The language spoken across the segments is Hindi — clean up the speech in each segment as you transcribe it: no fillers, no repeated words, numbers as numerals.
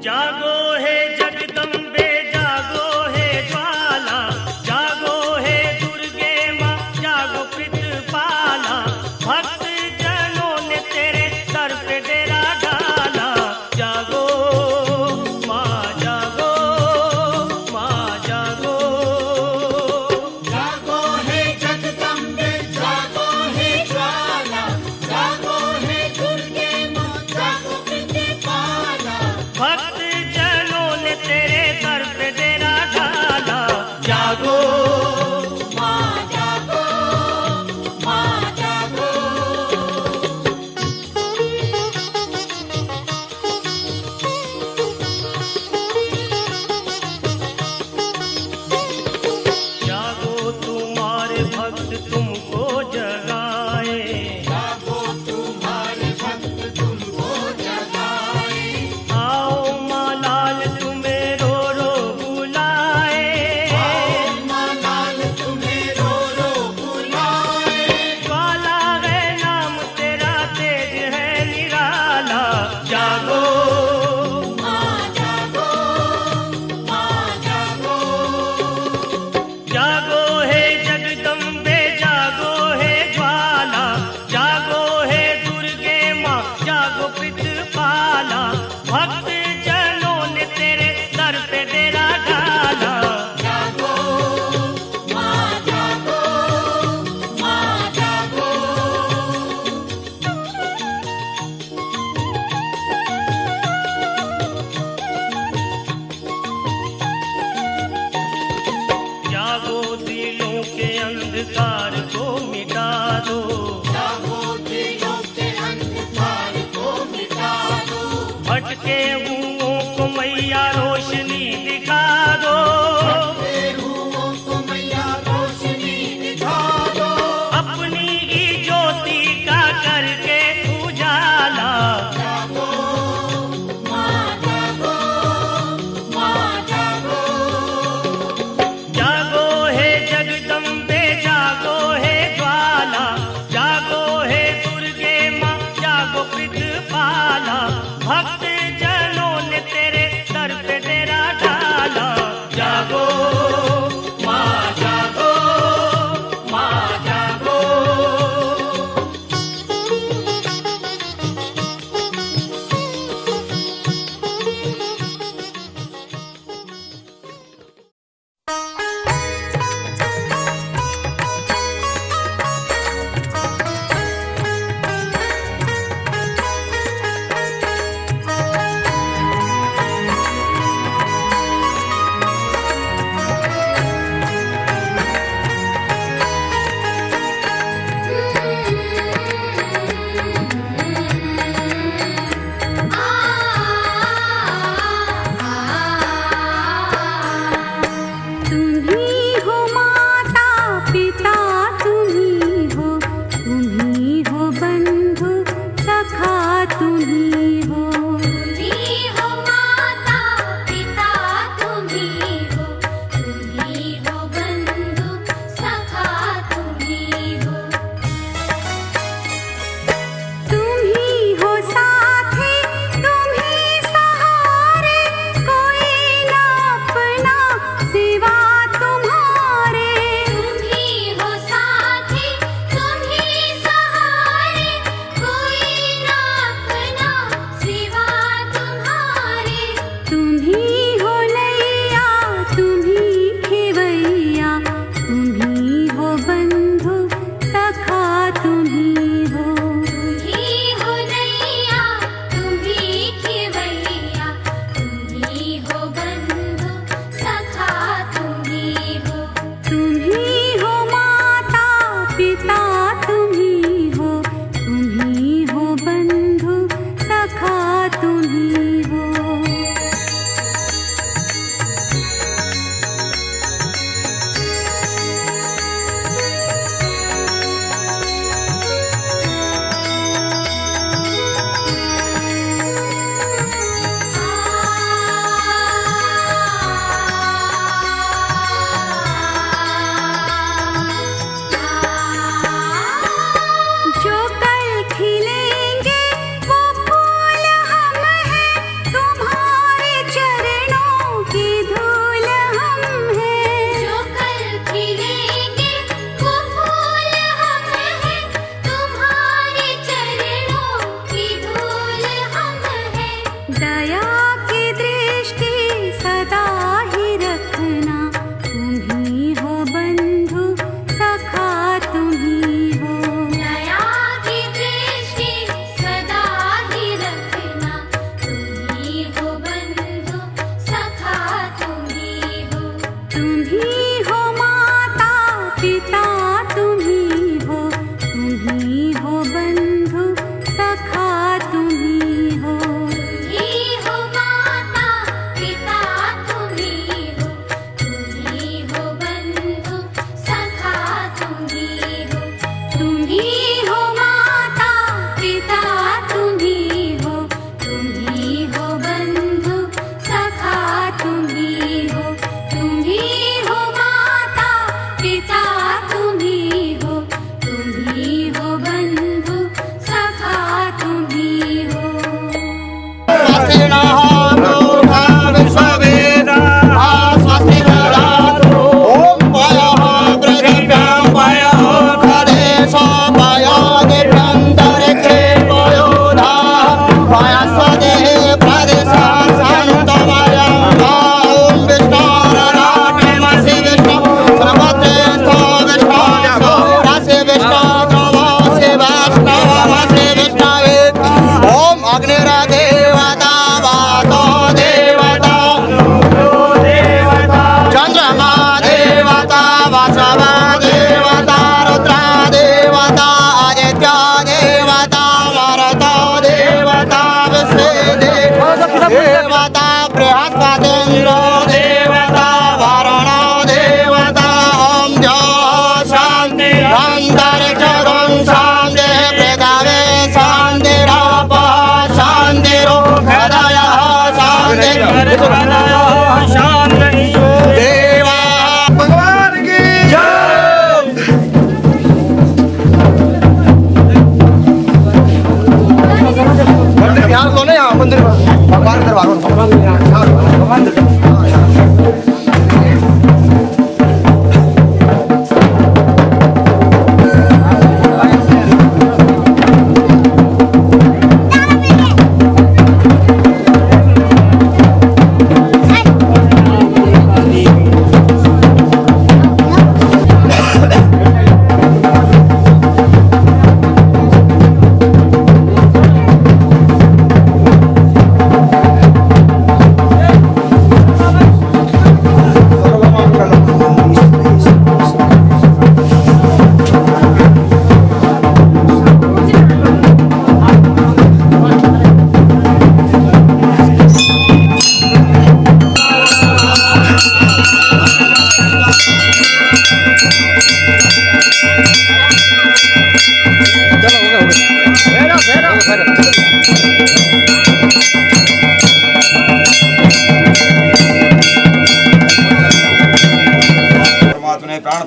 जागो हे जगदम्बे जागो हे ज्वाला, जागो हे दुर्गे माँ जागो प्रतिपाला, भक्त जनों ने तेरे सर पे डेरा डाला। जागो माँ जागो, माँ जागो। जागो हे जगदम्बे जागो हे ज्वाला, जागो हे दुर्गे माँ जागो प्रतिपाला, भक्त जनों ने तेरे सर पे डेरा डाला। जागो माँ जागो, माँ जागो। जागो तुम्हारे भक्त तुमको जगाए, जागो तुम्हारे भक्त तुमको जगाए, आओ माँ लाल तुम्हें रो रो बुलाए। माँ लाल तुम्हें रो रो बुलाए, ज्वाला है नाम तेरा तेज है निराला। जागो माँ जागो, माँ जागो। जागो हे जगदम्बे जागो हे ज्वाला, जागो हे दुर्गे माँ जागो प्रतिपाला, भक्त जनों ने तेरे सर पे डेरा डाला। जागो माँ जागो, माँ जागो। जागो दिलों के अंधकार को मिटा दो, जागो दिलों के अंधकार को मिटा दो, भटके हुओं को मैया रोशनी दिखा दो। बेरुओं को मैया रोशनी दिखा दो, अपनी ही ज्योति का करके उजाला। जागो माँ जागो, माँ जागो। जागो हे जगदम्बे जागो हे ज्वाला, जागो हे दुर्गे माँ जागो प्रतिपाला, भक्त जनों ने तेरे सर पे डेरा डाला। जागो माँ जागो, माँ जागो।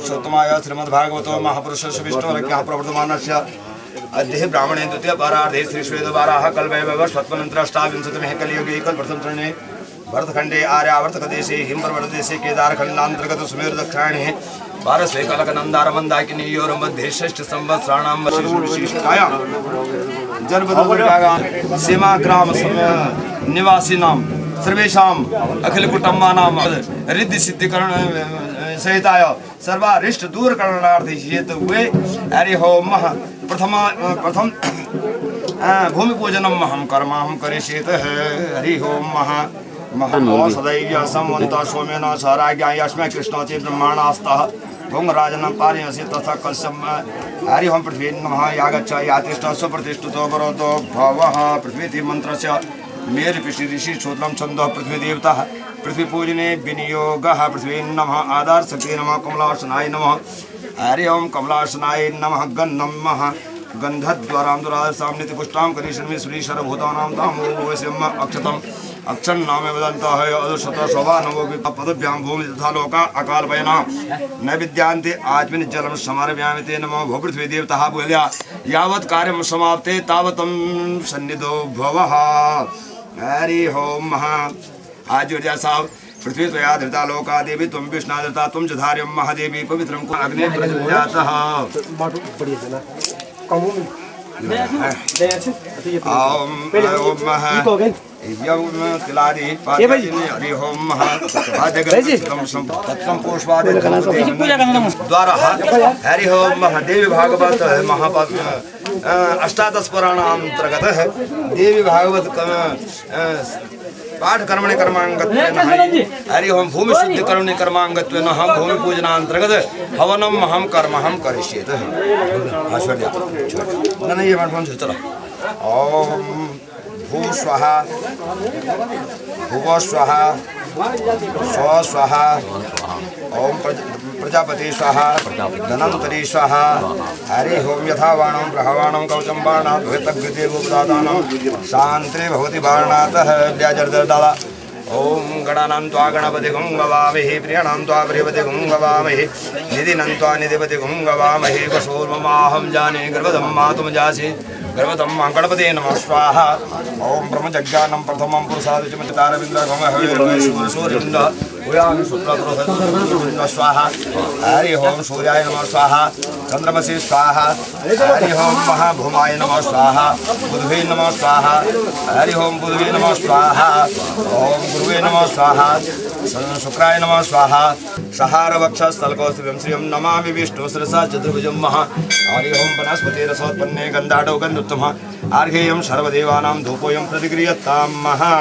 पुरुषोत्तमाय श्रीमद्भागवतो महापुरुषस्य विष्णुरज्ञः प्रवर्तमानस्य अद्य ब्राह्मणे द्वितीय पारार्धे श्री श्वेतवाराः कल्पैव स्वत्वनन्त्राष्टाविंशतिमे कलियुगे कल्पप्रथम चरणे भरतखंडे आर्यावर्तकदेशे हिमपर्वतदेशे केदारखण्डान्तर्गत सुमेरु दक्षिणे पारस्वे कलकनन्दारमन्दाकिनीयोर मध्ये षष्ठ संवत्सराणां विशिष्टायां जनपदवर्गागां सीमा ग्राम निवासिनां सर्वेषाम् अखिल कुटुम्बानां रिद्धि सिद्धिकरण सहिताय सर्वारिष्ट दूरकरणार्थे हेतु हुए हरि होम प्रथम भूमि पूजनम महम कर्माहम करिष्येत हरि होम सदैव संवंत सोमेन सहराज्ञा यस्मै कृष्णोति ब्रह्माणास्तः भोंगराजनं पारयसि तथा कलशम हरि होम पृथ्वी नमः यागच्छ यातिष्ठ स्वप्रतिष्ठितो वरोतो भवः पृथ्वीति मन्त्रस्य मेरु ऋषि ऋषि श्रोत्रम छंदः पृथ्वी देवता पृथ्वी पूजने विनियोगः पृथ्वी नमः आधार शक्ति नमः कमलासनाय नमः हरि ओम कमलासनाय नमः गन्नमः गंधद्वारां दुरासाम्निति पुष्टां करीषन्मे श्रीशरभूतानां तामोवस्यम् अक्षतम् अक्षर नाम वदन्तः अदुशत शोभा नमो पदभ्यां भूमि तथा लोका अकालभयना नैविद्यांते आत्मनि जलम समारभ्यामिते नमो भो पृथ्वी देवतः बोल्या यावत् कार्यं समाप्ते तावतं सन्निधो भवः हरि ओम आज साहब पृथ्वी त्वया धृता लोका देवी त्वं विष्णा धृता त्वं च धार्यं महादेवी पवित्रं को अग्ने प्रजातः ओम यम तिलारी पादिनी हरि ओम आदिगतम संपत्तम पुष्पादि द्वारा हरि ओम देवी भागवत महापाद अष्टादश पुराणांतर्गत देवी भागवत पाठ कर्मणि कर्मांगत्वेन हरि ओम भूमि शुद्धि कर्मणि कर्मांगत्वेन हम भूमि पूजनांतर्गत हवनम महम कर्म हम करिष्येत ऐश्वर्या नहीं ये बात बोल चलो ओम भू स्वाहा भुव स्वाहा स्व स्वाहा ओम प्रजापति स्वाहा धनंतरी स्वाहा हरि ओम यथा बाणं ब्रह्मवाणं कवचं बाणात् भवेतग्विदेवोपदातानं शान्ति भवति बाणातः व्याजर्ददाला ओम गणानां त्वा गणपतिगुं गवामहे प्रियाणां त्वा प्रियपतिगुं गवामहे निधिनं त्वा निधिपतिगुं गवामहे वशोर्ममाहं जाने गर्भदं मातुं जासि गर्भदं गणपते नमः स्वाहा ओम ब्रह्मजज्ञानं प्रथमं पुरुषादिचमतारविन्द्रगमः सूर्येन्द्र उयामि शुक्लपुरुषः स्वाहा हरि ओम सूर्याय नमः स्वाहा चंद्रमसि स्वाहा हरि ओम महाभूमाय नमः स्वाहा बुधवे नमः स्वाहा हरि ओम बुधवे नमः स्वाहा ओम गुरुवे नमः स्वाहा शुक्राय नमः स्वाहा सहार वक्षस्थलकौस्तुभं श्रियं नमामि विष्णु शिरसा चतुर्भुजं महा हरि ओम वनस्पतिरसोत्पन्ने गन्धाढ्यो गन्धोत्तमः आर्घेयं सर्वदेवानां धूपोऽयं प्रतिगृह्यतां महा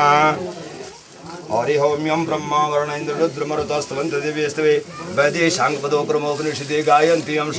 हरि ओम यं ब्रह्मा वरुणेन्द्र रुद्रमरुतस्तवन्त दिव्यस्तवे वैदे शाङ्गपदो क्रमोपनिषदे गायन्ति यं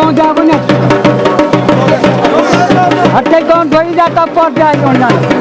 गाँव जाओ ना हटे गाँव ढोई जाता पड़ जाए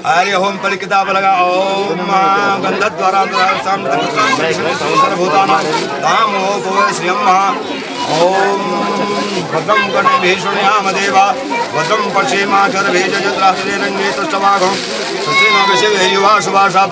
हरि ओम पल किताब लगा ओम गंधद्वारा सर्वभूतानां धामो भुवः श्रियं ओम भद्रं कर्णेभिः शृणुयाम देवा भद्रं पश्येमाक्षरभिः जयद्रासुरेरण्ये तुष्टवाघं सुश्रीमा विषये युवा शुभाशा